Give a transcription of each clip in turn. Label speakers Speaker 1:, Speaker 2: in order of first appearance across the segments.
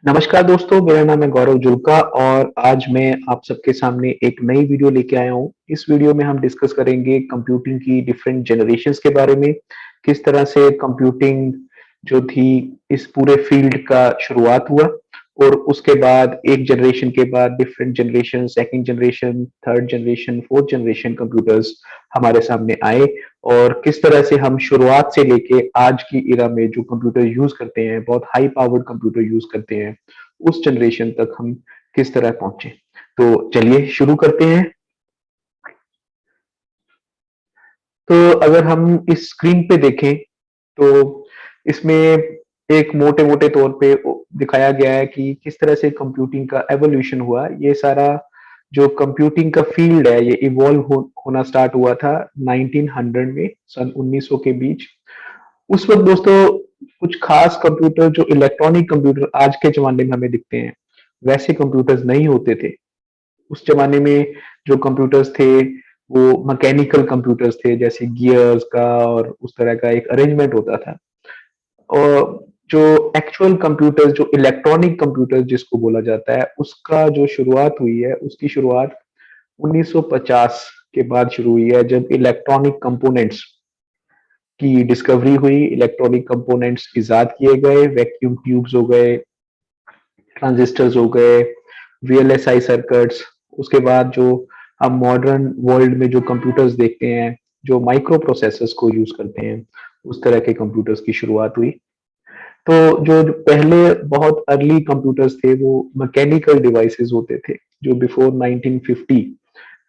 Speaker 1: नमस्कार दोस्तों, मेरा नाम है गौरव जुल्का और आज मैं आप सबके सामने एक नई वीडियो लेके आया हूँ। इस वीडियो में हम डिस्कस करेंगे कंप्यूटिंग की डिफरेंट जनरेशंस के बारे में, किस तरह से कंप्यूटिंग जो थी इस पूरे फील्ड का शुरुआत हुआ और उसके बाद एक जनरेशन के बाद different generation, second generation, third generation, fourth generation computers हमारे सामने आए और किस तरह से हम शुरुआत से लेके आज की इरा में जो कंप्यूटर यूज करते हैं, बहुत हाई पावर्ड कंप्यूटर यूज करते हैं, उस जनरेशन तक हम किस तरह पहुंचे। तो चलिए शुरू करते हैं। तो अगर हम इस स्क्रीन पे देखें तो इसमें एक मोटे मोटे तौर पे दिखाया गया है कि किस तरह से कंप्यूटिंग का एवोल्यूशन हुआ। ये सारा जो कंप्यूटिंग का फील्ड है ये इवॉल्व होना स्टार्ट हुआ था 1900 में, सन 1900 के बीच। उस वक्त दोस्तों कुछ खास कंप्यूटर, जो इलेक्ट्रॉनिक कंप्यूटर आज के जमाने में हमें दिखते हैं, वैसे कंप्यूटर्स नहीं होते थे। उस जमाने में जो कंप्यूटर्स थे वो मैकेनिकल कंप्यूटर्स थे, जैसे गियर्स का और उस तरह का एक अरेंजमेंट होता था। और जो एक्चुअल कंप्यूटर्स, जो इलेक्ट्रॉनिक कंप्यूटर्स जिसको बोला जाता है, उसका जो शुरुआत हुई है, उसकी शुरुआत 1950 के बाद शुरू हुई है, जब इलेक्ट्रॉनिक कंपोनेंट्स की डिस्कवरी हुई, इलेक्ट्रॉनिक कंपोनेंट्स इजाद किए गए, वैक्यूम ट्यूब्स हो गए, ट्रांजिस्टर्स हो गए, वीएलएसआई सर्किट्स। उसके बाद जो हम मॉडर्न वर्ल्ड में जो कंप्यूटर्स देखते हैं, जो माइक्रो प्रोसेसर्स को यूज करते हैं, उस तरह के कंप्यूटर्स की शुरुआत हुई। तो जो पहले बहुत अर्ली कंप्यूटर्स थे वो मैकेनिकल डिवाइसेस होते थे, जो बिफोर 1950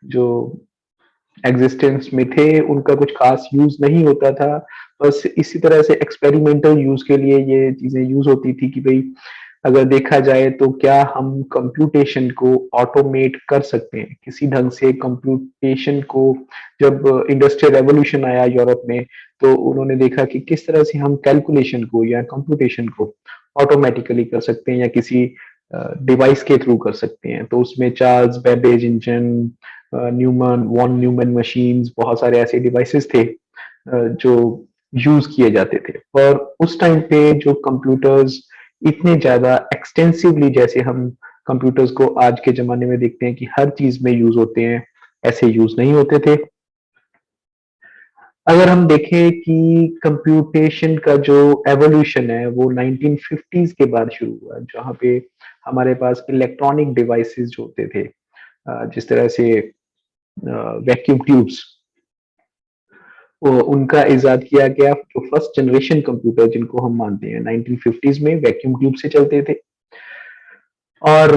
Speaker 1: जो एग्जिस्टेंस में थे, उनका कुछ खास यूज नहीं होता था। बस इसी तरह से एक्सपेरिमेंटल यूज के लिए ये चीजें यूज होती थी कि भाई अगर देखा जाए तो क्या हम कंप्यूटेशन को ऑटोमेट कर सकते हैं किसी ढंग से। कंप्यूटेशन को जब इंडस्ट्रियल रेवोल्यूशन आया यूरोप में, तो उन्होंने देखा कि किस तरह से हम कैलकुलेशन को या कंप्यूटेशन को ऑटोमेटिकली कर सकते हैं या किसी डिवाइस के थ्रू कर सकते हैं। तो उसमें Charles Babbage engine, Neumann von Neumann machines, बहुत सारे ऐसे डिवाइसेस थे जो यूज किए जाते थे। और उस टाइम पे जो कंप्यूटर्स इतने ज्यादा एक्सटेंसिवली, जैसे हम कंप्यूटर्स को आज के जमाने में देखते हैं कि हर चीज में यूज होते हैं, ऐसे यूज नहीं होते थे। अगर हम देखें कि कंप्यूटेशन का जो एवोल्यूशन है वो 1950s के बाद शुरू हुआ, जहाँ पे हमारे पास इलेक्ट्रॉनिक डिवाइसेस जो होते थे, जिस तरह से वैक्यूम ट्यूब्स, उनका इजाद किया गया। जो फर्स्ट जनरेशन कंप्यूटर जिनको हम मानते हैं 1950s में वैक्यूम ट्यूब से चलते थे। और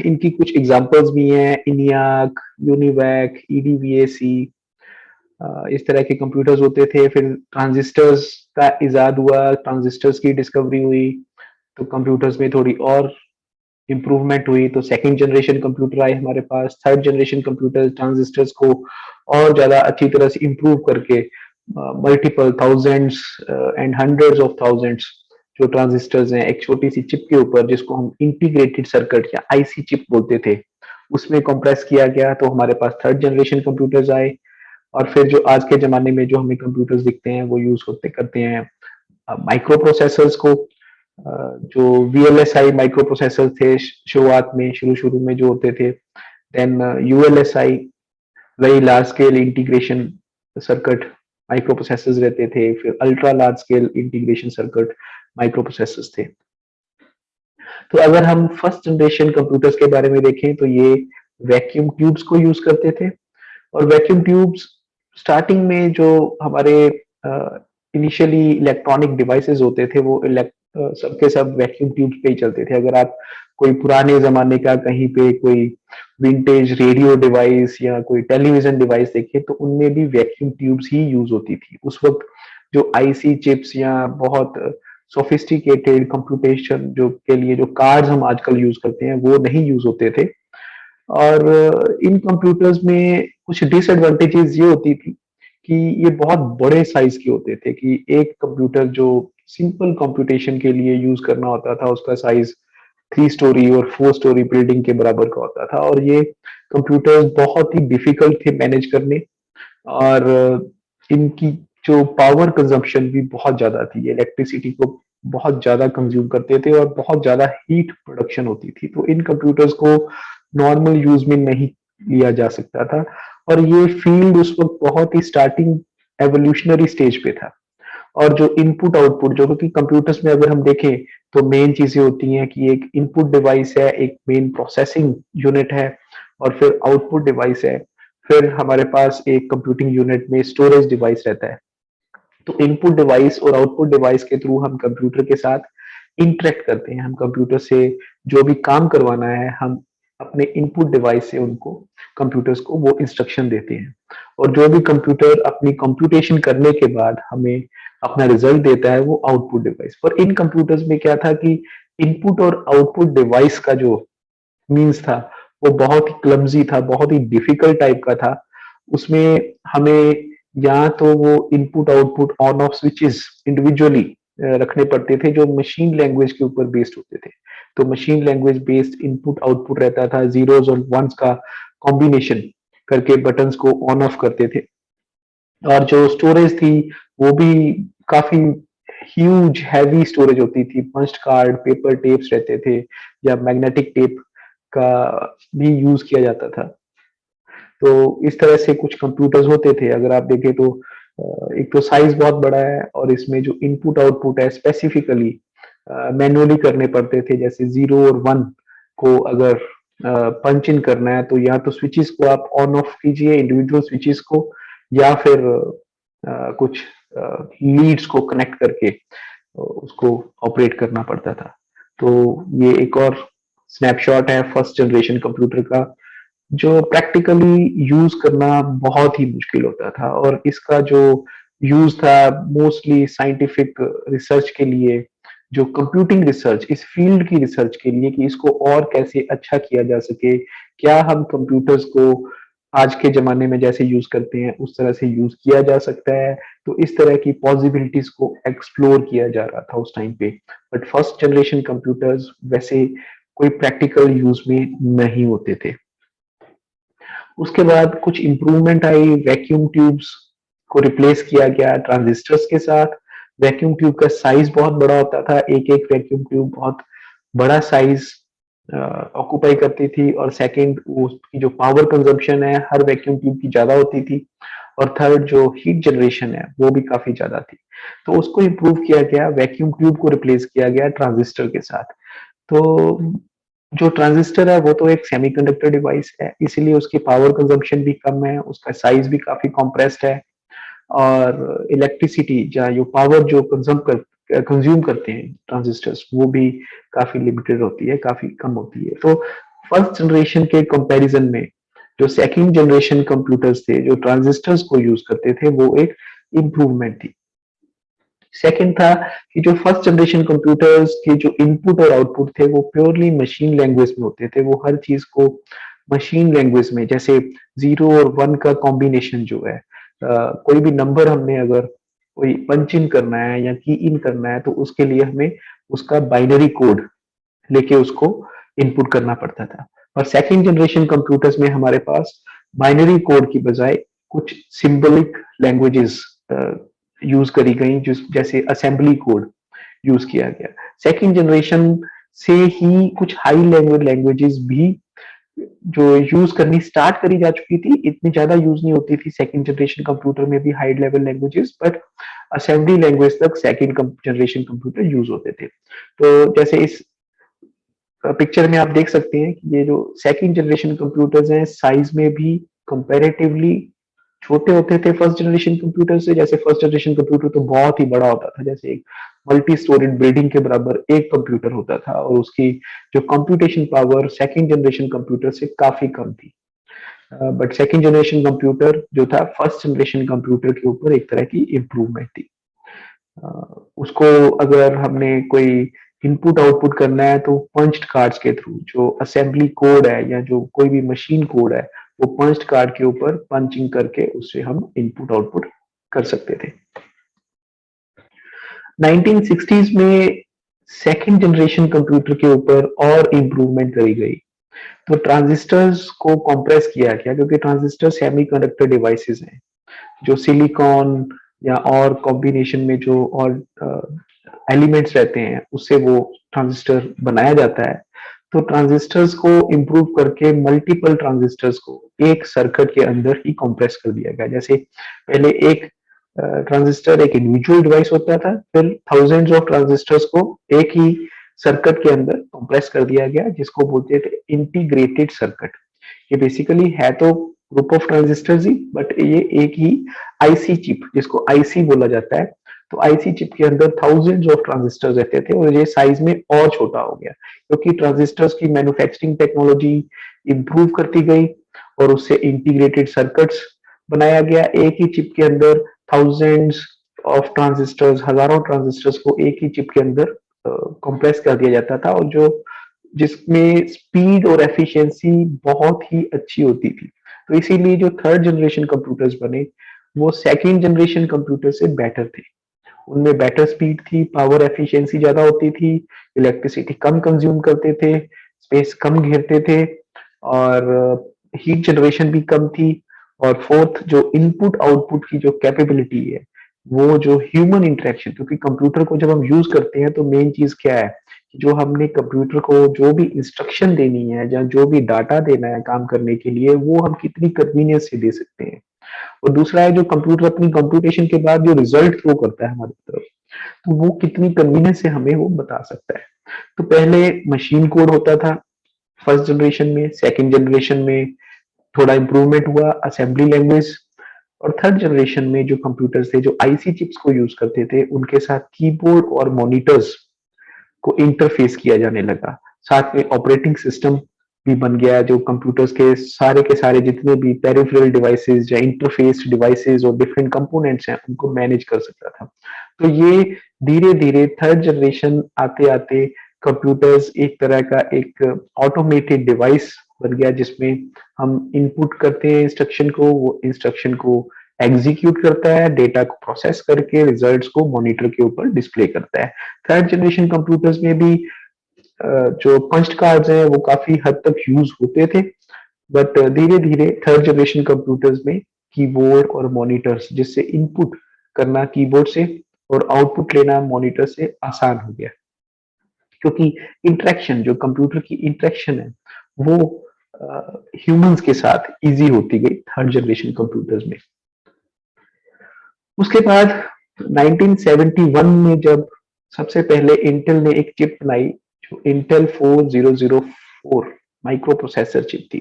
Speaker 1: इनकी कुछ एग्जांपल्स भी हैं, इनियाक, यूनिवैक, ईडीवीएसी, इस तरह के कंप्यूटर्स होते थे। फिर ट्रांजिस्टर्स का इजाद हुआ, ट्रांजिस्टर्स की डिस्कवरी हुई, तो कंप्यूटर्स में थोड़ी और इम्प्रूवमेंट हुई। तो सेकंड जनरेशन कंप्यूटर आए हमारे पास, थर्ड जनरेशन कंप्यूटर ट्रांजिस्टर्स को और ज्यादा अच्छी तरह से इम्प्रूव करके multiple thousands and hundreds of thousands जो ट्रांजिस्टर्स हैं एक छोटी सी चिप के ऊपर, जिसको हम इंटीग्रेटेड सर्किट या आईसी चिप बोलते थे, उसमें कंप्रेस किया गया। तो हमारे पास थर्ड जनरेशन कंप्यूटर्स आए। और फिर जो आज के जमाने में जो हमें कंप्यूटर्स दिखते हैं वो यूज होते करते हैं माइक्रो प्रोसेसर्स को। जो वीएलएसआई माइक्रो प्रोसेसर थे शुरुआत में, शुरू शुरू में जो होते थे, then ULSI, very large scale integration circuit microprocessors रहते थे। फिर ultra large scale integration circuit microprocessors थे। तो अगर हम फर्स्ट जनरेशन कंप्यूटर्स के बारे में देखें तो ये वैक्यूम ट्यूब्स को यूज करते थे। और वैक्यूम ट्यूब्स स्टार्टिंग में जो हमारे इनिशियली इलेक्ट्रॉनिक डिवाइसेस होते थे वो सबके सब वैक्यूम ट्यूब्स पे ही चलते थे। अगर आप कोई पुराने जमाने का कहीं पे कोई विंटेज रेडियो डिवाइस या कोई टेलीविजन डिवाइस देखे तो उनमें भी वैक्यूम ट्यूब्स ही यूज होती थी। उस वक्त जो आईसी चिप्स या बहुत सोफिस्टिकेटेड कंप्यूटेशन जो के लिए जो कार्ड्स हम आजकल यूज करते हैं वो नहीं यूज होते थे। और इन कंप्यूटर्स में कुछ डिसएडवांटेजेस ये होती थी कि ये बहुत बड़े साइज के होते थे, कि एक कंप्यूटर जो सिंपल कंप्यूटेशन के लिए यूज करना होता था उसका साइज 3 स्टोरी और 4 स्टोरी बिल्डिंग के बराबर का होता था। और ये कंप्यूटर्स बहुत ही डिफिकल्ट थे मैनेज करने। और इनकी जो पावर कंजम्पशन भी बहुत ज्यादा थी, इलेक्ट्रिसिटी को बहुत ज़्यादा कंज़्यूम करते थे और बहुत ज़्यादा हीट प्रोडक्शन होती थी। तो इन कंप्यूटर्स को नॉर्मल यूज़ में नहीं लिया जा सकता था और ये फ़ील्ड उस वक़्त बहुत ही स्टार्टिंग एवोल्यूशनरी स्टेज पे था। और जो इनपुट आउटपुट जो कि कंप्यूटर्स में अगर हम देखें तो मेन चीजें होती हैं कि एक इनपुट डिवाइस है, एक मेन प्रोसेसिंग यूनिट है और फिर आउटपुट डिवाइस है। फिर हमारे पास एक कंप्यूटिंग यूनिट में स्टोरेज डिवाइस रहता है। तो इनपुट डिवाइस और आउटपुट डिवाइस के थ्रू हम कंप्यूटर के साथ इंटरेक्ट करते हैं। हम कंप्यूटर से जो भी काम करवाना है, हम अपने इनपुट डिवाइस से उनको कंप्यूटर्स को वो इंस्ट्रक्शन देते हैं और जो भी कंप्यूटर अपनी कंप्यूटेशन करने के बाद हमें अपना रिजल्ट देता है वो आउटपुट डिवाइस। पर इन कंप्यूटर्स में क्या था कि इनपुट और आउटपुट डिवाइस का जो मीन्स था वो बहुत ही क्लमजी था, बहुत ही डिफिकल्ट टाइप का था। उसमें हमें या तो वो input output on off switches individually रखने पड़ते थे जो मशीन लैंग्वेज के ऊपर बेस्ड होते थे। तो machine language based input output रहता था, जीरोस और वंस का कॉम्बिनेशन करके बटन्स को ऑन ऑफ करते थे। और जो स्टोरेज थी वो भी काफी ह्यूज हैवी स्टोरेज होती थी। पंच कार्ड, पेपर टेप्स रहते थे या मैग्नेटिक टेप का भी यूज किया जाता था। तो इस तरह से कुछ कंप्यूटर्स होते थे। अगर आप देखें तो एक तो साइज बहुत बड़ा है और इसमें जो इनपुट आउटपुट है स्पेसिफिकली मैन्युअली करने पड़ते थे। जैसे जीरो और वन को अगर पंच इन करना है तो या तो स्विचेस को आप ऑन ऑफ कीजिए इंडिविजुअल स्विचेस को या फिर कुछ लीड्स को कनेक्ट करके उसको ऑपरेट करना पड़ता था। तो ये एक और स्नैपशॉट है फर्स्ट जनरेशन कंप्यूटर का जो प्रैक्टिकली यूज करना बहुत ही मुश्किल होता था और इसका जो यूज था मोस्टली साइंटिफिक रिसर्च के लिए, जो कंप्यूटिंग रिसर्च इस फील्ड की रिसर्च के लिए कि इसको और कैसे अच्छा किया जा सके, क्या हम कंप्यूटर्स को आज के जमाने में जैसे यूज करते हैं उस तरह से यूज किया जा सकता है। तो इस तरह की पॉसिबिलिटीज को एक्सप्लोर किया जा रहा था उस टाइम पे। बट फर्स्ट जनरेशन कंप्यूटर्स वैसे कोई प्रैक्टिकल यूज में नहीं होते थे। उसके बाद कुछ इम्प्रूवमेंट आई, वैक्यूम ट्यूब्स को रिप्लेस किया गया ट्रांजिस्टर्स के साथ। वैक्यूम ट्यूब का साइज बहुत बड़ा होता था, एक एक वैक्यूम ट्यूब बहुत बड़ा साइज ऑक्यूपाई करती थी और सेकंड उसकी जो पावर कंजम्पशन है हर वैक्यूम ट्यूब की ज्यादा होती थी और थर्ड जो हीट जनरेशन है वो भी काफी ज्यादा थी। तो उसको इम्प्रूव किया गया, वैक्यूम ट्यूब को रिप्लेस किया गया ट्रांजिस्टर के साथ। तो जो ट्रांजिस्टर है वो तो एक सेमीकंडक्टर डिवाइस है, इसीलिए उसकी पावर कंजम्पशन भी कम है, उसका साइज भी काफी कॉम्प्रेस्ड है और इलेक्ट्रिसिटी या जो पावर जो कंज्यूम करते हैं ट्रांजिस्टर्स वो भी काफी लिमिटेड होती है, काफी कम होती है। तो फर्स्ट जनरेशन के कंपैरिजन में जो सेकंड जनरेशन कंप्यूटर्स थे जो ट्रांजिस्टर्स को यूज करते थे वो एक इम्प्रूवमेंट थी। सेकंड था कि जो फर्स्ट जनरेशन कंप्यूटर्स के जो इनपुट और आउटपुट थे वो प्योरली मशीन लैंग्वेज में होते थे। वो हर चीज को मशीन लैंग्वेज में, जैसे जीरो और वन का कॉम्बिनेशन जो है, कोई भी नंबर हमने अगर कोई पंच इन करना है या की इन करना है तो उसके लिए हमें उसका बाइनरी कोड लेके उसको इनपुट करना पड़ता था। और सेकंड जनरेशन कंप्यूटर्स में हमारे पास बाइनरी कोड की बजाय कुछ सिंबलिक लैंग्वेजेस यूज करी गई, जिस जैसे असेंबली कोड यूज किया गया। सेकंड जनरेशन से ही कुछ हाई लेवल लैंग्वेजेस भी जो यूज करनी स्टार्ट करी जा चुकी थी, इतनी ज्यादा यूज नहीं होती थी सेकंड जनरेशन कंप्यूटर में भी high level languages, but assembly language तक सेकंड जनरेशन कंप्यूटर यूज होते थे। तो जैसे इस पिक्चर में आप देख सकते हैं कि ये जो सेकंड जनरेशन कंप्यूटर्स हैं साइज में भी कंपैरेटिवली छोटे होते थे फर्स्ट जनरेशन कंप्यूटर से। जैसे फर्स्ट जनरेशन कंप्यूटर तो बहुत ही बड़ा होता था, जैसे एक मल्टी स्टोरेड बिल्डिंग के बराबर एक कंप्यूटर होता था और उसकी जो computation power second generation computer से काफी कम थी। बट सेकंड जनरेशन कंप्यूटर जो था फर्स्ट जनरेशन कंप्यूटर के ऊपर एक तरह की इम्प्रूवमेंट थी। उसको अगर हमने कोई इनपुट आउटपुट करना है तो पंच्ड कार्ड्स के थ्रू, जो असेंबली कोड है या जो कोई भी मशीन कोड है वो पंच्ड कार्ड के ऊपर पंचिंग करके उससे हम इनपुट आउटपुट कर सकते थे। 1960s में सेकंड जनरेशन कंप्यूटर के ऊपर और इम्प्रूवमेंट करी गई। तो ट्रांजिस्टर्स को कंप्रेस किया गया क्योंकि ट्रांजिस्टर सेमीकंडक्टर डिवाइसेस हैं जो सिलिकॉन या और कॉम्बिनेशन में जो और एलिमेंट्स रहते हैं उससे वो ट्रांजिस्टर बनाया जाता है। तो ट्रांजिस्टर्स को इम्प्रूव करके मल्टीपल ट्रांजिस्टर्स को एक सर्किट के अंदर ही कंप्रेस कर दिया गया। जैसे पहले एक ट्रांजिस्टर एक इंडिविजुअल डिवाइस होता था, फिर थाउजेंड्स ऑफ ट्रांजिस्टर्स को एक ही सर्किट के अंदर कंप्रेस कर दिया गया, जिसको बोलते थे इंटीग्रेटेड सर्किट। ये बेसिकली है तो group of transistors he, but ये एक ही आईसी चिप, जिसको आईसी बोला जाता है। तो आईसी चिप के अंदर थाउजेंड्स ऑफ ट्रांजिस्टर्स रहते थे और ये साइज में और छोटा हो गया क्योंकि ट्रांजिस्टर्स की मैन्युफैक्चरिंग टेक्नोलॉजी इंप्रूव करती गई और उससे इंटीग्रेटेड सर्किट्स बनाया गया। एक ही चिप के अंदर थाउजेंड्स ऑफ ट्रांजिस्टर्स, हजारों ट्रांजिस्टर्स को एक ही चिप के अंदर कंप्रेस कर दिया जाता था, और जो जिसमें स्पीड और एफिशिएंसी बहुत ही अच्छी होती थी। तो इसीलिए जो थर्ड जनरेशन कंप्यूटर्स बने वो सेकंड जनरेशन कंप्यूटर से बेटर थे। उनमें बेटर स्पीड थी, पावर एफिशिएंसी ज्यादा होती थी, इलेक्ट्रिसिटी कम कंज्यूम करते थे, स्पेस कम घेरते थे, और हीट जनरेशन भी कम थी। और फोर्थ, जो इनपुट आउटपुट की जो कैपेबिलिटी है, वो जो ह्यूमन इंटरेक्शन, क्योंकि कंप्यूटर को जब हम यूज करते हैं तो मेन चीज क्या है, जो हमने कंप्यूटर को जो भी इंस्ट्रक्शन देनी है या जो भी डाटा देना है काम करने के लिए, वो हम कितनी कन्वीनियंस से दे सकते हैं। और दूसरा है, जो कंप्यूटर अपनी कंप्यूटेशन के बाद जो रिजल्ट थ्रो करता है हमारी तरफ, तो वो कितनी कन्वीनियंस से हमें वो बता सकता है। तो पहले मशीन कोड होता था फर्स्ट जनरेशन में, सेकंड जनरेशन में थोड़ा इंप्रूवमेंट हुआ असेंबली लैंग्वेज, और थर्ड जनरेशन में जो कंप्यूटर्स थे जो आईसी चिप्स को यूज करते थे, उनके साथ कीबोर्ड और मॉनिटर्स को इंटरफेस किया जाने लगा। साथ में ऑपरेटिंग सिस्टम भी बन गया, जो कंप्यूटर्स के सारे जितने भी पेरिफेरल डिवाइसेस या इंटरफेस डिवाइसेस और डिफरेंट कंपोनेंट्स हैं उनको मैनेज कर सकता था। तो ये धीरे धीरे थर्ड जनरेशन आते आते कंप्यूटर्स एक तरह का एक ऑटोमेटेड डिवाइस बन गया, जिसमें हम इनपुट करते हैं इंस्ट्रक्शन को, वो इंस्ट्रक्शन को एग्जीक्यूट करता है, डेटा को प्रोसेस करके रिजल्ट्स को मॉनिटर के ऊपर डिस्प्ले करता है। थर्ड जनरेशन कंप्यूटर्स में भी जो पंच कार्ड्स हैं वो काफी हद तक यूज होते थे, बट धीरे धीरे थर्ड जनरेशन कंप्यूटर्स में कीबोर्ड और मॉनिटर्स, जिससे इनपुट करना कीबोर्ड से और आउटपुट लेना मॉनिटर से आसान हो गया, क्योंकि इंटरेक्शन, जो कंप्यूटर की इंटरेक्शन है, वो ह्यूमंस के साथ इजी होती गई थर्ड जनरेशन कंप्यूटर्स में। उसके बाद 1971 में जब सबसे पहले इंटेल ने एक चिप बनाई, जो इंटेल 4004 माइक्रो प्रोसेसर चिप थी।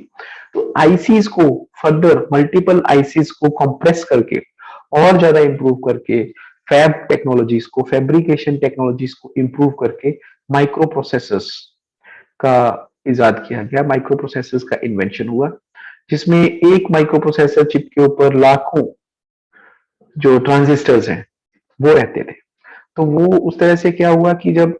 Speaker 1: तो आईसीज को फर्दर मल्टीपल आईसीज को कंप्रेस करके और ज्यादा इंप्रूव करके, फैब टेक्नोलॉजीज को, फैब्रिकेशन टेक्नोलॉजीज को इंप्रूव करके माइक्रो प्रोसेसर्स का इजाद किया गया, माइक्रो प्रोसेसर्स का इन्वेंशन हुआ, जिसमें एक माइक्रो प्रोसेसर चिप के ऊपर लाखों जो ट्रांजिस्टर्स हैं वो रहते थे। तो वो उस तरह से क्या हुआ कि जब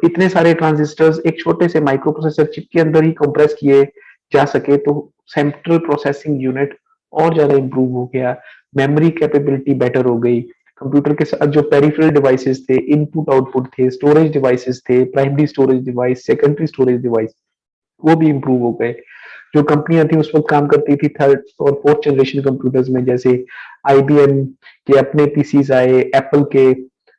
Speaker 1: इतने सारे ट्रांजिस्टर्स एक छोटे से माइक्रो प्रोसेसर चिप के अंदर ही कंप्रेस किए जा सके, तो सेंट्रल प्रोसेसिंग यूनिट और ज्यादा इंप्रूव हो गया, मेमोरी कैपेबिलिटी बेटर हो गई। कंप्यूटर के साथ जो पेरिफेरल डिवाइसेस थे, इनपुट आउटपुट थे, स्टोरेज डिवाइसेस थे, primary storage device, secondary storage device, वो भी इंप्रूव हो गए। जो कंपनियां थी उस वक्त काम करती थी थर्ड और फोर्थ जनरेशन कंप्यूटर्स में, जैसे आईबीएम के अपने पीसीस आए, एप्पल के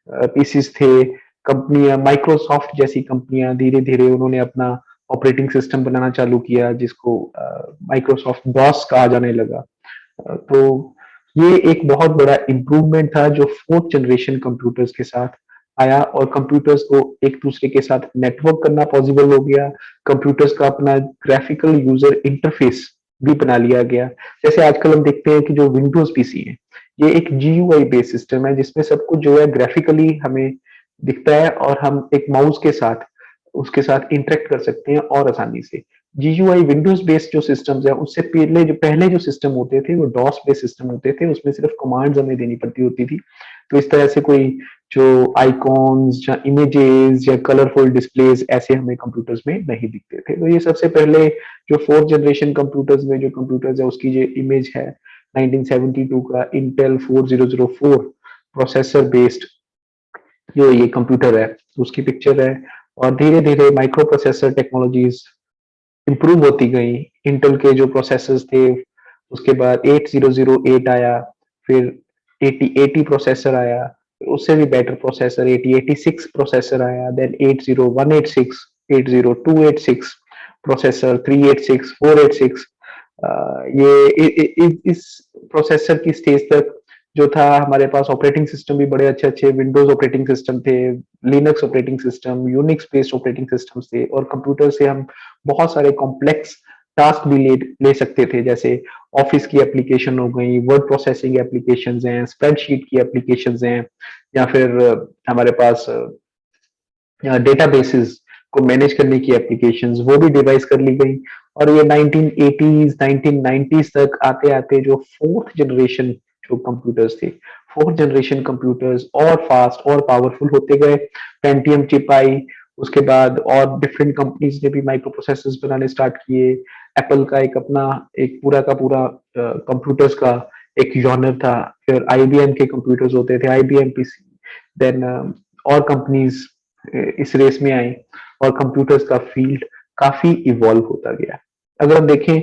Speaker 1: पीसीस थे, कंपनियां माइक्रोसॉफ्ट जैसी कंपनियां धीरे धीरे उन्होंने अपना ऑपरेटिंग सिस्टम बनाना चालू किया, जिसको माइक्रोसॉफ्ट डॉस कहा जाने लगा। तो ये एक बहुत बड़ा इम्प्रूवमेंट था जो फोर्थ जनरेशन कंप्यूटर्स के साथ आया, और कंप्यूटर्स को एक दूसरे के साथ नेटवर्क करना पॉसिबल हो गया। कंप्यूटर्स का अपना ग्राफिकल यूजर इंटरफेस भी बना लिया गया। जैसे आजकल हम देखते हैं कि जो विंडोज पीसी है, ये एक जीयूआई बेस्ड सिस्टम है, जिसमें सब कुछ जो है ग्राफिकली हमें दिखता है, और हम एक माउस के साथ उसके साथ इंटरेक्ट कर सकते हैं और आसानी से। जीयूआई विंडोज बेस्ड जो सिस्टम्स है, उससे पहले जो सिस्टम होते थे वो डॉस बेस्ड सिस्टम होते थे, उसमें सिर्फ कमांड्स हमें देनी पड़ती होती थी। तो इस तरह से कोई जो आइकॉन्स या इमेजेस या कलरफुल डिस्प्लेस ऐसे हमें कंप्यूटर्स में नहीं दिखते थे। तो ये सबसे पहले जो फोर्थ जनरेशन कंप्यूटर्स में जो कंप्यूटर्स है, उसकी जो इमेज है 1972 का इंटेल 4004 प्रोसेसर बेस्ड जो ये कंप्यूटर है, उसकी पिक्चर है। और धीरे धीरे माइक्रो प्रोसेसर टेक्नोलॉजीज इंप्रूव होती गई। इंटेल के जो प्रोसेसर्स थे, उसके बाद 8008 आया, फिर 8080 प्रोसेसर आया, उससे भी बेटर प्रोसेसर 8086 प्रोसेसर आया, देन 80186, 80286 प्रोसेसर, 386, 486। ये इस प्रोसेसर की स्टेज तक जो था, हमारे पास ऑपरेटिंग सिस्टम भी बड़े अच्छे अच्छे विंडोज ऑपरेटिंग सिस्टम थे, Linux operating system, Unix based operating systems थे, और कंप्यूटर से हम बहुत सारे कॉम्प्लेक्स टास्क भी ले सकते थे, जैसे ऑफिस की एप्लीकेशन हो गई, वर्ड प्रोसेसिंग एप्लीकेशंस हैं, स्प्रेडशीट की एप्लीकेशंस हैं, या फिर हमारे पास डेटाबेसेस को मैनेज करने की एप्लीकेशंस, वो भी डिवाइस कर ली गई। और ये 1980s 1990s तक आते आते जो फोर्थ जनरेशन जो कंप्यूटर्स थे, फोर्थ जनरेशन कंप्यूटर्स और फास्ट और पावरफुल होते गए। पेंटियम चिप आई, उसके बाद और डिफरेंट कंपनीज ने भी माइक्रो प्रोसेसर्स बनाने स्टार्ट किए। एप्पल का एक अपना एक पूरा का पूरा कंप्यूटर्स का एक जॉनर था। फिर आईबीएम के कंप्यूटर्स होते थे, आईबीएम पीसी। देन और कंपनीज इस रेस में आई, और कंप्यूटर्स का फील्ड काफी इवॉल्व होता गया। अगर हम देखें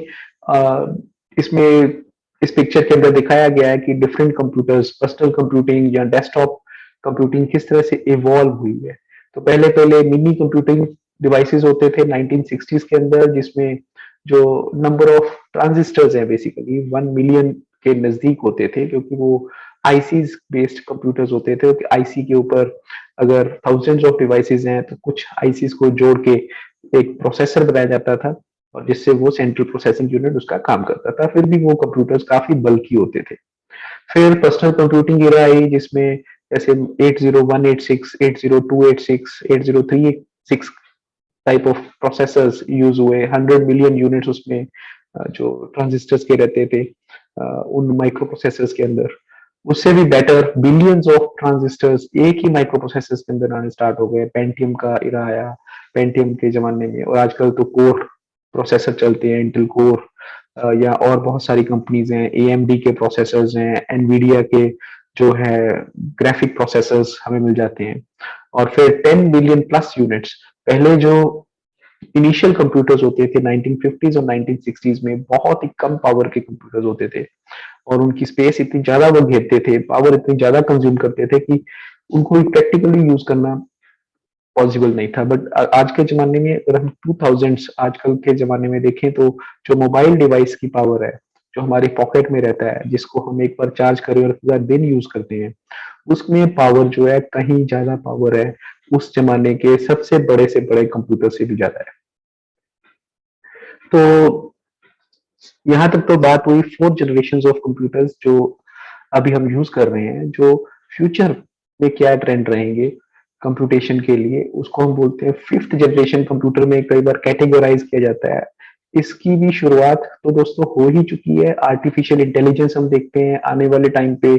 Speaker 1: इसमें इस पिक्चर के अंदर दिखाया गया है कि डिफरेंट कंप्यूटर्स, पर्सनल कंप्यूटिंग या डेस्कटॉप कंप्यूटिंग किस तरह से इवॉल्व हुई है। तो पहले पहले मिनी कंप्यूटिंग डिवाइसेस होते थे 1960s के अंदर, जिसमें जो नंबर ऑफ ट्रांजिस्टर्स है बेसिकली 1 मिलियन के नजदीक होते थे, क्योंकि वो आईसीज बेस्ड कंप्यूटर्स होते थे। आईसी के ऊपर अगर थाउजेंड्स ऑफ डिवाइसेस हैं तो कुछ आईसीज को जोड़ के एक प्रोसेसर बनाया जाता था, और जिससे वो सेंट्रल प्रोसेसिंग यूनिट उसका काम करता था। फिर भी वो कंप्यूटर्स काफी बल्की होते थे। फिर पर्सनल कंप्यूटिंग एरा आई, जिसमें जैसे 80186, 80286, 8036 टाइप ऑफ प्रोसेसर्स यूज हुए। 100 मिलियन यूनिट्स उसमें जो ट्रांजिस्टर्स के रहते थे उन माइक्रो प्रोसेसर्स के अंदर। उससे भी बेटर बिलियंस ऑफ ट्रांजिस्टर्स एक ही माइक्रो प्रोसेसर्स के अंदर आने स्टार्ट हो गए। पेंटियम का इरा आया पेंटियम के जमाने में, और आजकल तो कोर प्रोसेसर चलते हैं, इंटेल कोर, या और बहुत सारी कंपनीज हैं, एएमडी के प्रोसेसर्स हैं, एनवीडिया के जो है ग्राफिक प्रोसेसर्स हमें मिल जाते हैं। और फिर 10 बिलियन प्लस यूनिट्स। पहले जो इनिशियल कंप्यूटर्स होते थे 1950s और 1960s में, बहुत ही कम पावर के कंप्यूटर्स होते थे, और उनकी स्पेस इतनी ज्यादा वो घेरते थे, पावर इतनी ज्यादा कंज्यूम करते थे कि उनको प्रैक्टिकली यूज करना पॉसिबल नहीं था। बट आज के जमाने में अगर हम 2000s आजकल के जमाने में देखें, तो जो मोबाइल डिवाइस की पावर है, जो हमारी पॉकेट में रहता है, जिसको हम एक बार चार्ज करें और पूरा दिन यूज करते हैं, उसमें पावर जो है कहीं ज्यादा पावर है उस जमाने के सबसे बड़े से बड़े कंप्यूटर से भी ज्यादा है। तो यहाँ तक तो बात हुई फोर्थ जनरेशन ऑफ कंप्यूटर्स जो अभी हम यूज कर रहे हैं। जो फ्यूचर में क्या ट्रेंड रहेंगे कंप्यूटेशन के लिए, उसको हम बोलते हैं फिफ्थ जनरेशन कंप्यूटर में कई बार कैटेगराइज किया जाता है। इसकी भी शुरुआत तो दोस्तों हो ही चुकी है। आर्टिफिशियल इंटेलिजेंस हम देखते हैं आने वाले टाइम पे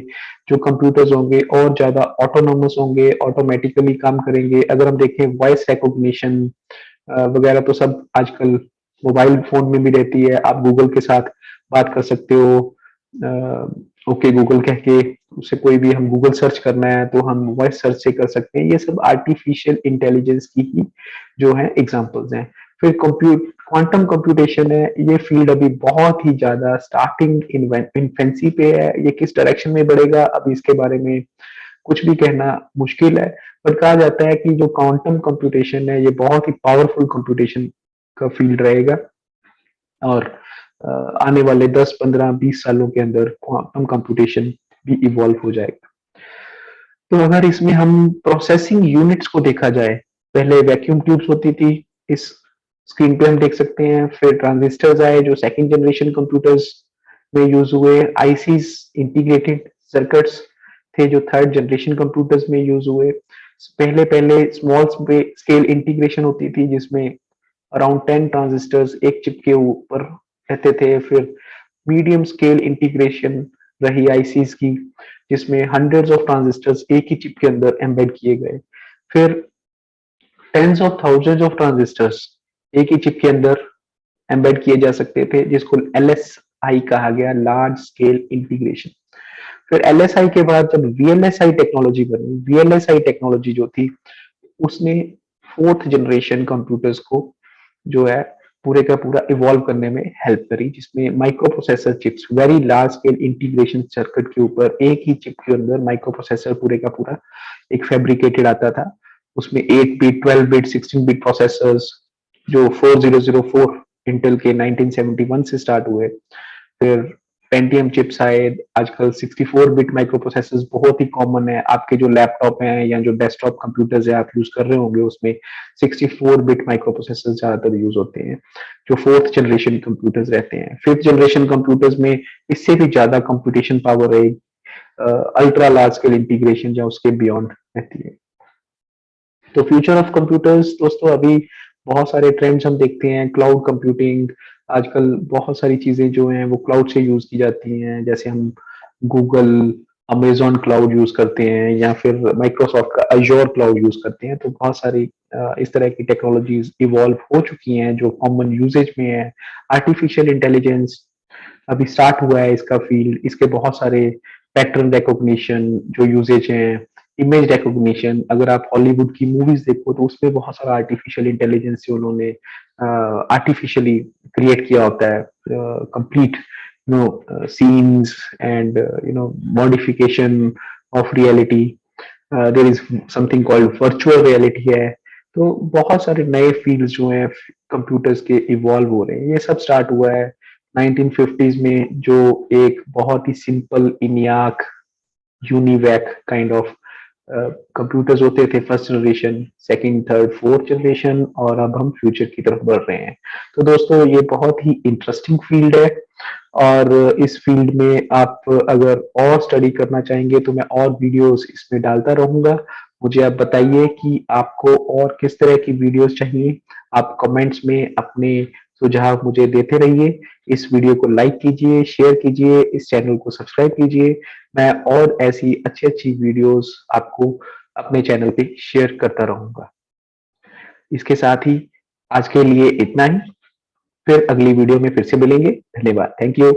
Speaker 1: जो कंप्यूटर्स होंगे और ज्यादा ऑटोनोमस होंगे, ऑटोमेटिकली काम करेंगे। अगर हम देखें वॉइस रिकॉग्निशन वगैरह तो सब आजकल मोबाइल फोन में भी रहती है। आप गूगल के साथ बात कर सकते हो, ओके गूगल कह के, उससे कोई भी हम गूगल सर्च करना है तो हम वॉइस सर्च से कर सकते हैं। ये सब आर्टिफिशियल इंटेलिजेंस की ही जो है एग्जांपल्स हैं। फिर क्वांटम कंप्यूटेशन है, ये फील्ड अभी बहुत ही ज्यादा स्टार्टिंग इन्फेंसी पे है। ये किस डायरेक्शन में बढ़ेगा अभी इसके बारे में कुछ भी कहना मुश्किल है। पर कहा जाता है कि जो क्वांटम कंप्यूटेशन है ये बहुत ही पावरफुल कंप्यूटेशन का फील्ड रहेगा, और आने वाले 10 15 20 सालों के अंदर क्वांटम कंप्यूटेशन भी इवॉल्व हो जाएगा। तो अगर इसमें हम प्रोसेसिंग यूनिट्स को देखा जाए, पहले वैक्यूम ट्यूब्स होती थी, इस स्क्रीन पे हम देख सकते हैं। फिर ट्रांजिस्टर्स आए जो सेकंड जनरेशन कंप्यूटर्स में यूज हुए। आईसीस इंटीग्रेटेड सर्किट्स थे जो थर्ड जनरेशन कंप्यूटर्स में यूज हुए। पहले पहले स्मॉल स्केल इंटीग्रेशन होती थी, जिसमें अराउंड 10 ट्रांजिस्टर्स एक चिप के ऊपर रहते थे। फिर मीडियम स्केल इंटीग्रेशन रही आईसीस की, जिसमें हंड्रेड्स ऑफ ट्रांजिस्टर्स एक ही चिप के अंदर एम्बेड किए गए। फिर tens of thousands of transistors एक ही चिप के अंदर एम्बेड किए जा सकते थे, जिसको एलएसआई कहा गया, लार्ज स्केल इंटीग्रेशन। फिर एलएसआई के बाद जब वीएलएसआई टेक्नोलॉजी बनी, वीएलएसआई टेक्नोलॉजी जो थी उसने फोर्थ जनरेशन कंप्यूटर्स को जो है पूरे का पूरा इवॉल्व करने में हेल्प करी, जिसमें micro processor chips very large scale integration circuit के ऊपर एक ही चिप के अंदर माइक्रो प्रोसेसर पूरे का पूरा एक फैब्रिकेटेड आता था। उसमें 8 बिट, 12 बिट, 16 बिट प्रोसेसर्स जो 4004 इंटेल के 1971 से स्टार्ट हुए। फिर पेंटियम चिप्स आए। आजकल 64 बिट माइक्रो प्रोसेसर्स बहुत ही कॉमन है। आपके जो लैपटॉप हैं या जो डेस्कटॉप कंप्यूटर्स है आप यूज कर रहे होंगे, उसमें 64 बिट माइक्रो प्रोसेसर्स ज्यादातर यूज होते हैं, जो फोर्थ जनरेशन कंप्यूटर्स रहते हैं। फिफ्थ जनरेशन कंप्यूटर्स में इससे भी ज्यादा कंप्यूटेशन पावर है, अल्ट्रा लार्ज स्केल इंटीग्रेशन या उसके बियॉन्ड रहती है। तो फ्यूचर ऑफ कंप्यूटर्स दोस्तों, अभी बहुत सारे ट्रेंड्स हम देखते हैं। क्लाउड कंप्यूटिंग, आजकल बहुत सारी चीजें जो हैं वो क्लाउड से यूज की जाती हैं। जैसे हम गूगल, अमेजॉन क्लाउड यूज करते हैं या फिर माइक्रोसॉफ्ट का अजोर क्लाउड यूज करते हैं। तो बहुत सारी इस तरह की टेक्नोलॉजीज इवॉल्व हो चुकी हैं जो कॉमन यूजेज में है। आर्टिफिशियल इंटेलिजेंस अभी स्टार्ट हुआ है इसका फील्ड। इसके बहुत सारे पैटर्न रिकॉग्निशन जो यूजेज हैं, इमेज रिकॉग्निशन। अगर आप हॉलीवुड की मूवीज देखो तो उसमें बहुत सारा आर्टिफिशियल इंटेलिजेंस से उन्होंने आर्टिफिशियली क्रिएट किया होता है, complete scenes and modification of reality. There is something called virtual reality है। तो बहुत सारे नए फील्ड्स जो हैं कंप्यूटर्स के इवॉल्व हो रहे हैं। ये सब स्टार्ट हुआ है 1950s में, जो एक बहुत ही simple ENIAC UNIVAC kind of computers होते थे, first generation, second, third, fourth generation, और अब हम फ्यूचर की तरफ बढ़ रहे हैं। तो दोस्तों ये बहुत ही इंटरेस्टिंग फील्ड है, और इस फील्ड में आप अगर और स्टडी करना चाहेंगे तो मैं और वीडियोस इसमें डालता रहूंगा। मुझे आप बताइए कि आपको और किस तरह की वीडियोस चाहिए। आप कमेंट्स में अपने सुझाव मुझे देते रहिए। इस वीडियो को लाइक कीजिए, शेयर कीजिए, इस चैनल को सब्सक्राइब कीजिए। मैं और ऐसी अच्छी अच्छी वीडियोस आपको अपने चैनल पे शेयर करता रहूंगा। इसके साथ ही आज के लिए इतना ही। फिर अगली वीडियो में फिर से मिलेंगे। धन्यवाद। Thank you.